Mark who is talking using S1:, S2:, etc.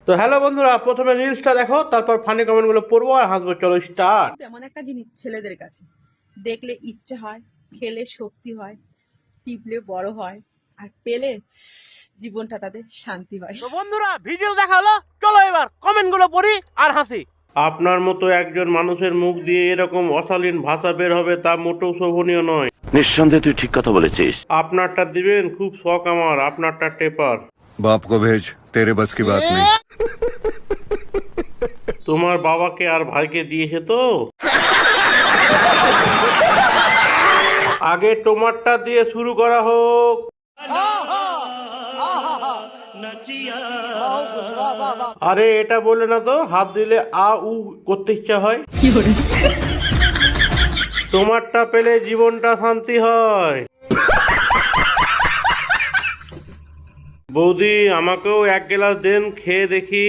S1: তো হ্যালো বন্ধুরা, প্রথমে রিলসটা দেখো, তারপর ফানি কমেন্টগুলো পড়বো আর হাসবো। চলো স্টার্ট।
S2: তেমন একটা জিনিস ছেলেদের কাছে দেখলে ইচ্ছে হয়, খেলে শক্তি হয়, টিপলে বড় হয়, আর পেলে জীবনটা তাদের শান্তি হয়।
S1: তো বন্ধুরা, ভিডিও দেখা হলো, চলো এবার কমেন্টগুলো পড়ি আর হাসি। আপনার মতো একজন মানুষের মুখ দিয়ে এরকম অশালীন ভাষা বের হবে তা মোটেও শোভনীয় নয়।
S3: নিঃসন্দেহে তুই ঠিক কথা বলেছিস।
S1: আপনারটা দিবেন, খুব শখ আমার। আপনারটা টেপার।
S4: बाप को भेज, तेरे बस की बात नहीं।
S1: তোমার বাবাকে আর ভাইকে দিয়েছে তো। আগে টোমাটটা দিয়ে শুরু করা হোক। আরে এটা বলে না তো, হাত দিলে আ উ করতে ইচ্ছা হয়। তোমারটা পেলে জীবনটা শান্তি হয়। বৌদি, আমাকেও এক গ্লাস দেন, খেয়ে দেখি।